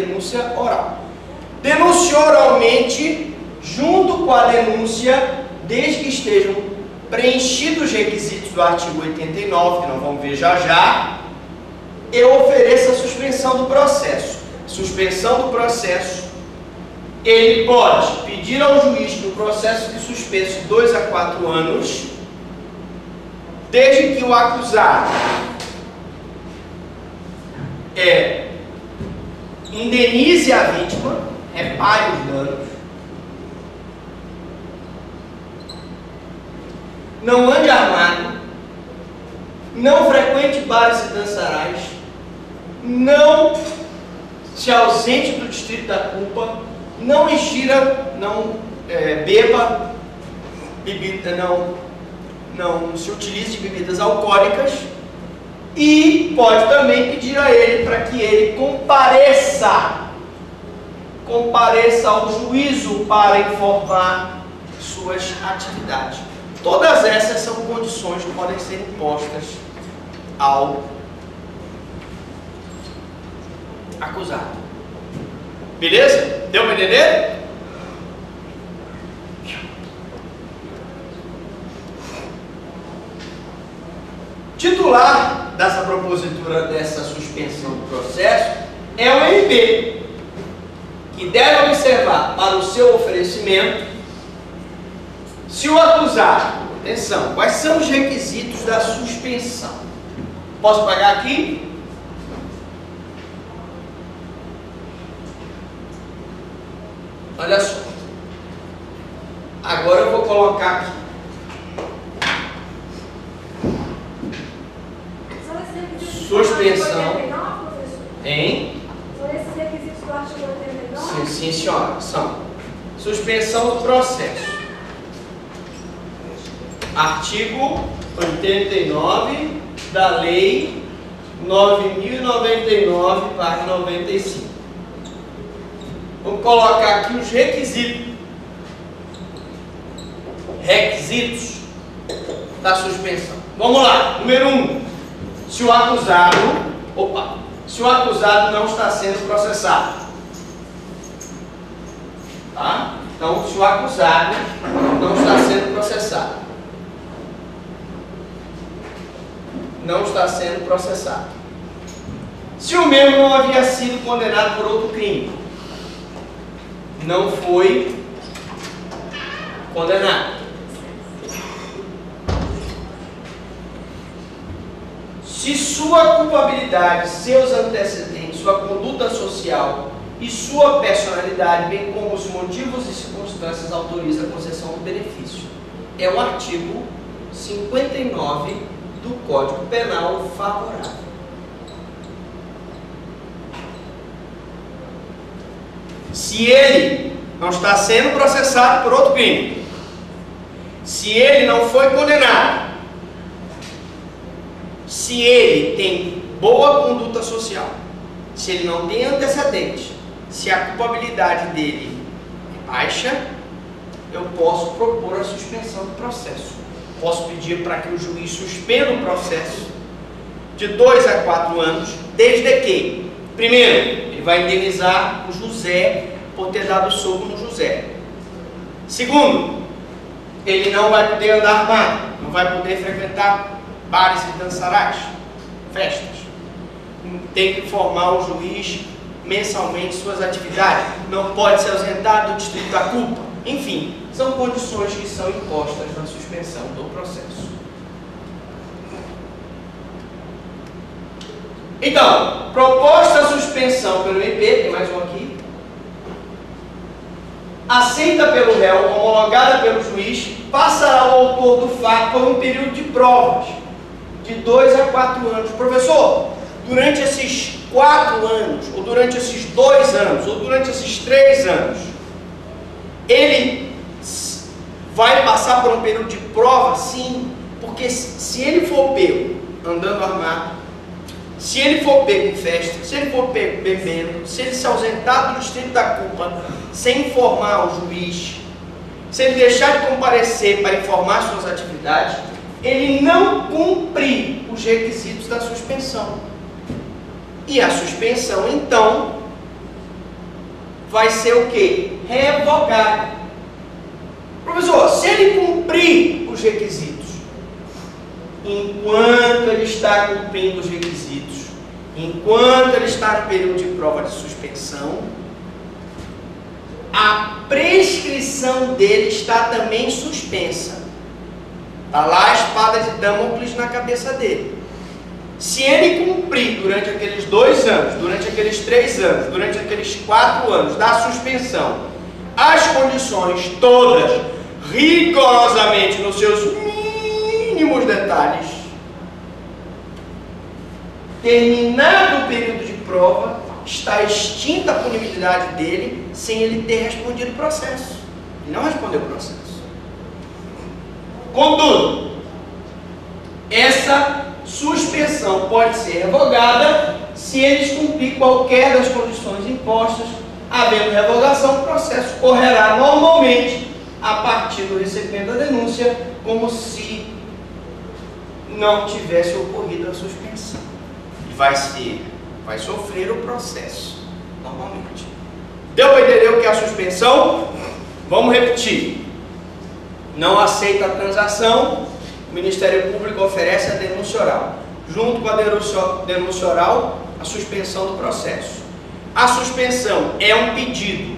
denúncia oral. Denúncia oralmente, junto com a denúncia, desde que estejam preenchidos os requisitos do artigo 89, que nós vamos ver já já, eu ofereço a suspensão do processo. Suspensão do processo, ele pode pedir ao juiz que o processo de suspenso de 2 a 4 anos, desde que o acusado indenize a vítima, repare os danos, não ande armado, não frequente bares e dançarais, não se ausente do distrito da culpa, não ingira, não beba bebida, não se utilize de bebidas alcoólicas, e pode também pedir a ele para que ele compareça ao juízo para informar suas atividades. Todas essas são condições que podem ser impostas ao acusado. Beleza? Deu para entender? Titular dessa propositura dessa suspensão do processo é o MP, que deve observar para o seu oferecimento se o acusado, atenção, quais são os requisitos da suspensão. Posso pagar aqui? Olha só. Agora eu vou colocar aqui. Suspensão. Hein? São esses requisitos do artigo 89? Sim, senhora. São. Suspensão do processo. Artigo 89 da Lei 9.099/95. Vou colocar aqui os requisitos da suspensão. Vamos lá. Número 1. Se o acusado não está sendo processado. Tá? Então, se o acusado não está sendo processado. Não está sendo processado. Se o mesmo não havia sido condenado por outro crime. Não foi condenado. Se sua culpabilidade, seus antecedentes, sua conduta social e sua personalidade, bem como os motivos e circunstâncias, autorizam a concessão do benefício. É o artigo 59 do Código Penal favorável. Se ele não está sendo processado por outro crime, se ele não foi condenado, se ele tem boa conduta social, se ele não tem antecedente, se a culpabilidade dele é baixa, eu posso propor a suspensão do processo. Posso pedir para que o juiz suspenda o processo de 2 a 4 anos, desde que, primeiro, ele vai indenizar o José por ter dado soco no José. Segundo, ele não vai poder andar armado, não vai poder frequentar bares e dançarais, festas. Tem que informar o juiz mensalmente suas atividades. Não pode se ausentar do distrito da culpa. Enfim, são condições que são impostas na suspensão do processo. Então, proposta a suspensão pelo MP, tem mais um aqui, aceita pelo réu, homologada pelo juiz, passará ao autor do fato por um período de provas de 2 a 4 anos. Professor, durante esses 4 anos, ou durante esses 2 anos, ou durante esses 3 anos, ele vai passar por um período de prova? Sim, porque se ele for pego andando armado, se ele for pego em festa, se ele for pego bebendo, se ele se ausentar do distrito da culpa sem informar o juiz, se ele deixar de comparecer para informar suas atividades, ele não cumpre os requisitos da suspensão. E a suspensão, então, vai ser o quê? Revogada. Professor, se ele cumprir os requisitos, enquanto ele está cumprindo os requisitos, enquanto ele está no período de prova de suspensão, a prescrição dele está também suspensa. Está lá a espada de Damocles na cabeça dele. Se ele cumprir durante aqueles 2 anos, durante aqueles 3 anos, durante aqueles 4 anos da suspensão, as condições todas, rigorosamente nos seus mínimos detalhes, terminado o período de prova, está extinta a punibilidade dele sem ele ter respondido o processo. Ele não respondeu o processo. Contudo, essa suspensão pode ser revogada se eles cumprir qualquer das condições impostas. Havendo revogação, o processo correrá normalmente a partir do recebimento da denúncia, como se não tivesse ocorrido a suspensão. E vai sofrer o processo normalmente. Deu para entender o que é a suspensão? Vamos repetir. Não aceita a transação, o Ministério Público oferece a denúncia oral. Junto com a denúncia oral, a suspensão do processo. A suspensão é um pedido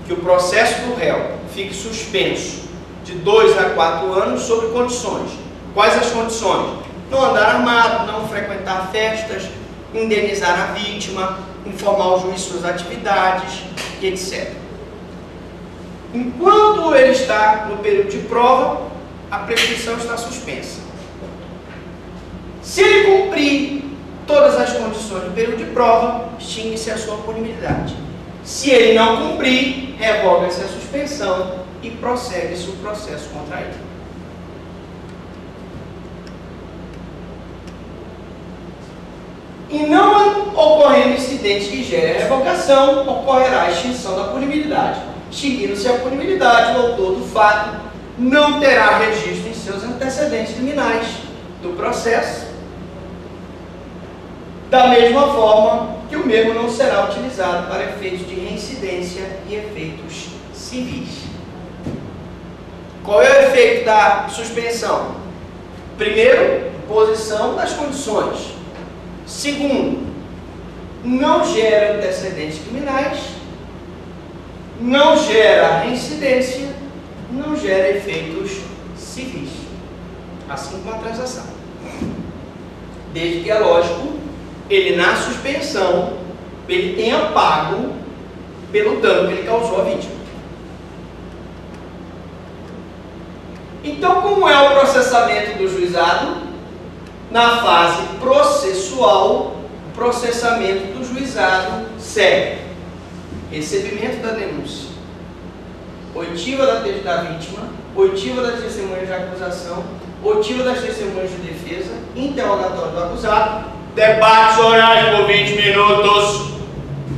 que o processo do réu fique suspenso de 2 a 4 anos sob condições. Quais as condições? Não andar armado, não frequentar festas, indenizar a vítima, informar o juiz suas atividades, etc. Enquanto ele está no período de prova, a prescrição está suspensa. Se ele cumprir todas as condições do período de prova, extingue-se a sua punibilidade. Se ele não cumprir, revoga-se a suspensão e prossegue-se o processo contra ele. E não ocorrendo incidente que gere a revogação, ocorrerá a extinção da punibilidade. Extinguindo-se a punibilidade, o autor do fato não terá registro em seus antecedentes criminais do processo, da mesma forma que o mesmo não será utilizado para efeitos de reincidência e efeitos civis. Qual é o efeito da suspensão? Primeiro, imposição das condições. Segundo, não gera antecedentes criminais, não gera reincidência, não gera efeitos civis, assim como a transação. Desde que, é lógico, ele na suspensão, ele tenha pago pelo dano que ele causou à vítima. Então, como é o processamento do juizado? Na fase processual, o processamento do juizado segue recebimento da denúncia, oitiva da vítima, oitiva das testemunhas de acusação, oitiva das testemunhas de defesa, interrogatório do acusado, debates orais por 20 minutos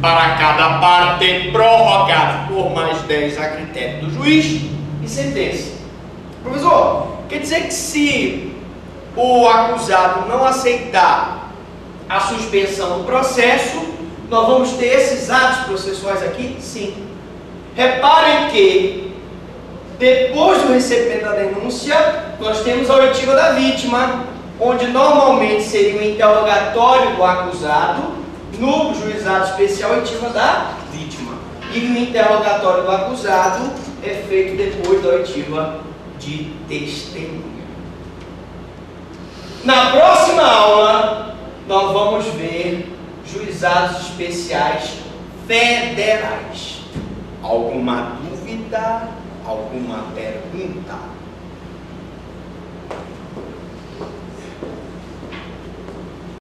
para cada parte, prorrogado por mais 10 a critério do juiz e sentença. Professor, quer dizer que se o acusado não aceitar a suspensão do processo, nós vamos ter esses atos processuais aqui? Sim. Reparem que, depois do recebimento da denúncia, nós temos a oitiva da vítima, onde normalmente seria o interrogatório do acusado, no juizado especial, oitiva da vítima. E o interrogatório do acusado é feito depois da oitiva de testemunha. Na próxima aula, nós vamos ver juizados especiais federais. Alguma dúvida? Alguma pergunta?